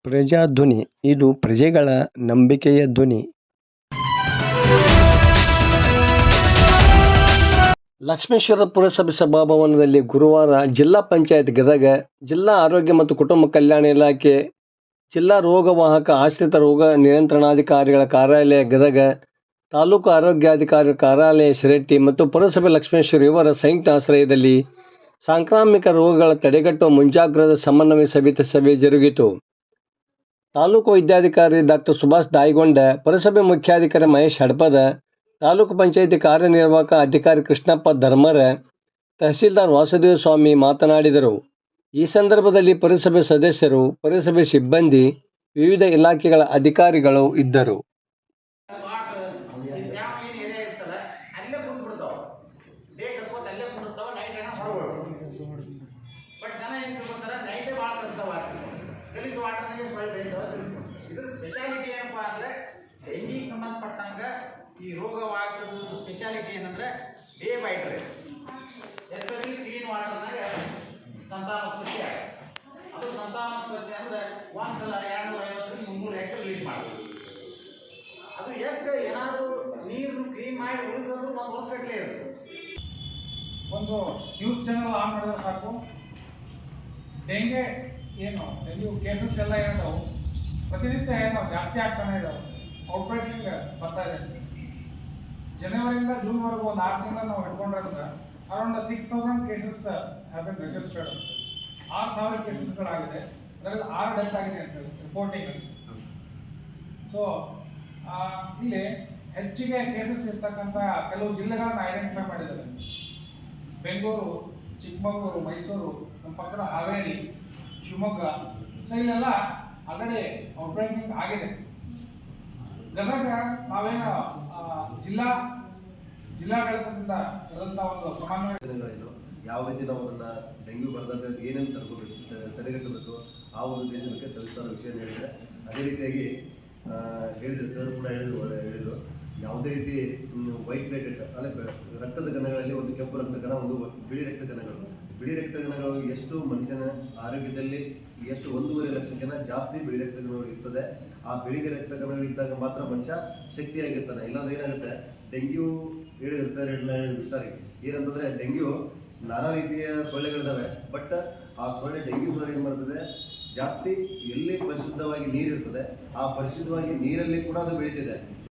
ಪ್ರಜಾಧ್ವನಿ ಇದು ಪ್ರಜೆಗಳ ನಂಬಿಕೆಯ ಧ್ವನಿ. ಲಕ್ಷ್ಮೇಶ್ವರ ಪುರಸಭೆ ಸಭಾಭವನದಲ್ಲಿ ಗುರುವಾರ ಜಿಲ್ಲಾ ಪಂಚಾಯತ್ ಗದಗ, ಜಿಲ್ಲಾ ಆರೋಗ್ಯ ಮತ್ತು ಕುಟುಂಬ ಕಲ್ಯಾಣ ಇಲಾಖೆ, ಜಿಲ್ಲಾ ರೋಗವಾಹಕ ಆಶ್ರಿತ ರೋಗ ನಿಯಂತ್ರಣಾಧಿಕಾರಿಗಳ ಕಾರ್ಯಾಲಯ ಗದಗ, ತಾಲೂಕು ಆರೋಗ್ಯಾಧಿಕಾರಿ ಕಾರ್ಯಾಲಯ ಶಿರಟ್ಟಿ ಮತ್ತು ಪುರಸಭೆ ಲಕ್ಷ್ಮೇಶ್ವರ ಇವರ ಸಂಯುಕ್ತ ಆಶ್ರಯದಲ್ಲಿ ಸಾಂಕ್ರಾಮಿಕ ರೋಗಗಳ ತಡೆಗಟ್ಟುವ ಮುಂಜಾಗ್ರತಾ ಸಮನ್ವಯ ಸಭೆ ಜರುಗಿತು. ತಾಲೂಕು ವೈದ್ಯಾಧಿಕಾರಿ ಡಾಕ್ಟರ್ ಸುಭಾಷ್ ದಾಯಿಗೊಂಡ, ಪುರಸಭೆ ಮುಖ್ಯಾಧಿಕಾರಿ ಮಹೇಶ್ ಹಡಪದ, ತಾಲೂಕು ಪಂಚಾಯಿತಿ ಕಾರ್ಯನಿರ್ವಾಹಕ ಅಧಿಕಾರಿ ಕೃಷ್ಣಪ್ಪ ಧರ್ಮರ, ತಹಸೀಲ್ದಾರ್ ವಾಸುದೇವ ಸ್ವಾಮಿ ಮಾತನಾಡಿದರು. ಈ ಸಂದರ್ಭದಲ್ಲಿ ಪುರಸಭೆ ಸದಸ್ಯರು, ಪುರಸಭೆ ಸಿಬ್ಬಂದಿ, ವಿವಿಧ ಇಲಾಖೆಗಳ ಅಧಿಕಾರಿಗಳು ಇದ್ದರು. ಇದ್ರ ಸ್ಪೆಷಾಲಿಟಿ ಏನಪ್ಪ ಅಂದರೆ ಡೆಂಗಿಗೆ ಸಂಬಂಧಪಟ್ಟಂಗೆ ಈ ರೋಗವಾಹಕದ ಸ್ಪೆಷಾಲಿಟಿ ಏನಂದರೆ day by day, especially clean ವಾಟರ್ನಾಗ ಸಂತಾನೋತ್ಪತ್ತಿ ಆಗುತ್ತೆ. ಅದು ಸಂತಾನೋತ್ಪತ್ತಿ ಅಂದರೆ ಒಂದ್ಸಲ 250-300 ಹೆಕ್ಟರ್ ರಿಲೀಸ್ ಮಾಡಬೇಕು. ಅದು ಯಾಕೆ ಏನಾದರೂ ನೀರು ಕ್ಲೀನ್ ಮಾಡಿ ಉಳಿದಂದ್ರೂ ಒಂದು ವರ್ಷಗಟ್ಟಲೆ ಇರುತ್ತೆ. ಒಂದು ನ್ಯೂಸ್ ಚಾನಲ್ ಆನ್ ಮಾಡಿದ್ರೆ ಸಾಕು, ಡೆಂಗೆ ಡೆಂಗ್ಯೂ ಕೇಸಸ್ ಎಲ್ಲ ಏನಾದವು ಪ್ರತಿನಿತ್ಯ ಜಾಸ್ತಿ ಆಗ್ತಾನೆ ಇದ್ದಾವೆ. ಔಟ್ಬ್ರೇಕಿಂಗ್ ಬರ್ತಾ ಇದೆ. ಜನವರಿಯಿಂದ ಜೂನ್ವರೆಗೂ ಒಂದು 6 ತಿಂಗಳು ನಾವು ಇಟ್ಕೊಂಡ್ರೆ around 6,000 cases have been registered. 6,000 ಕೇಸಸ್ಗಳಾಗಿದೆ. ಅದರಲ್ಲಿ 6 ಡೆತ್ ಆಗಿದೆ ಅಂತ ರಿಪೋರ್ಟಿಂಗ್. ಸೊ ಇಲ್ಲಿ ಹೆಚ್ಚಿಗೆ ಕೇಸಸ್ ಇರ್ತಕ್ಕಂಥ ಕೆಲವು ಜಿಲ್ಲೆಗಳನ್ನು ಐಡೆಂಟಿಫೈ ಮಾಡಿದ್ದಾರೆ. ಬೆಂಗಳೂರು, ಚಿಕ್ಕಮಗಳೂರು, ಮೈಸೂರು, ನಮ್ಮ ಪಕ್ಕದ ಹಾವೇರಿ, ಶಿವಮೊಗ್ಗ. ಸೊ ಇಲ್ಲೆಲ್ಲ ಆಲ್ರೆಡಿ ಔಟ್ಬ್ರೇಕಿಂಗ್ ಆಗಿದೆ. ಗದಗ ನಾವೇನು ಜಿಲ್ಲಾಡಳಿತದಿಂದ ಕರೆದಂಥ ಒಂದು ಸಮನ್ವಯ ಯಾವ ರೀತಿ ನಾವು ಅದನ್ನು ಡೆಂಗ್ಯೂ ಬರದಂತೆ ಏನೇನು ತಡೆಗಟ್ಟಬೇಕು ಆ ಒಂದು ದೇಶಕ್ಕೆ ಸವಿಸ್ತಾರ ವಿಷಯ ಹೇಳಿದರೆ, ಅದೇ ರೀತಿಯಾಗಿ ಹೇಳಿದರು ಸರ್ ಕೂಡ ಹೇಳಿದರು ಯಾವುದೇ ರೀತಿ ವೈಟ್ ಪ್ಲೇಟೆಡ್ ಅಂದರೆ ರಕ್ತದ ಕಣಗಳಲ್ಲಿ ಒಂದು ಕೆಂಪು ರಕ್ತ ಕಣ, ಒಂದು ಬಿಳಿ ರಕ್ತ ಕಣಗಳು. ಬಿಳಿ ರಕ್ತ ಕಣಗಳು ಎಷ್ಟು ಮನುಷ್ಯನ ಆರೋಗ್ಯದಲ್ಲಿ ಎಷ್ಟು 1.5 ಲಕ್ಷಕ್ಕಿಂತ ಜಾಸ್ತಿ ಬಿಳಿ ರಕ್ತ ಕಣಗಳು ಇರ್ತದೆ. ಆ ಬಿಳಿ ರಕ್ತ ಕಣಗಳು ಇದ್ದಾಗ ಮಾತ್ರ ಮನುಷ್ಯ ಶಕ್ತಿಯಾಗಿರ್ತಾನೆ. ಇಲ್ಲಾಂದ್ರೆ ಏನಾಗುತ್ತೆ, ಡೆಂಗ್ಯೂ ಹೇಳಿದ್ರು ಸರ್ ಸಾರಿ ಏನಂತಂದರೆ ಡೆಂಗ್ಯೂ ನಾನಾ ರೀತಿಯ ಸೊಳ್ಳೆಗಳಿದ್ದಾವೆ. ಬಟ್ ಆ ಡೆಂಗ್ಯೂ ಸೊಳ್ಳೆ ಏನು ಮಾಡ್ತದೆ, ಜಾಸ್ತಿ ಎಲ್ಲಿ ಪರಿಶುದ್ಧವಾಗಿ ನೀರಿರ್ತದೆ ಆ ಪರಿಶುದ್ಧವಾಗಿ ನೀರಲ್ಲಿ ಕೂಡ ಅದು ಬೆಳೀತಿದೆ.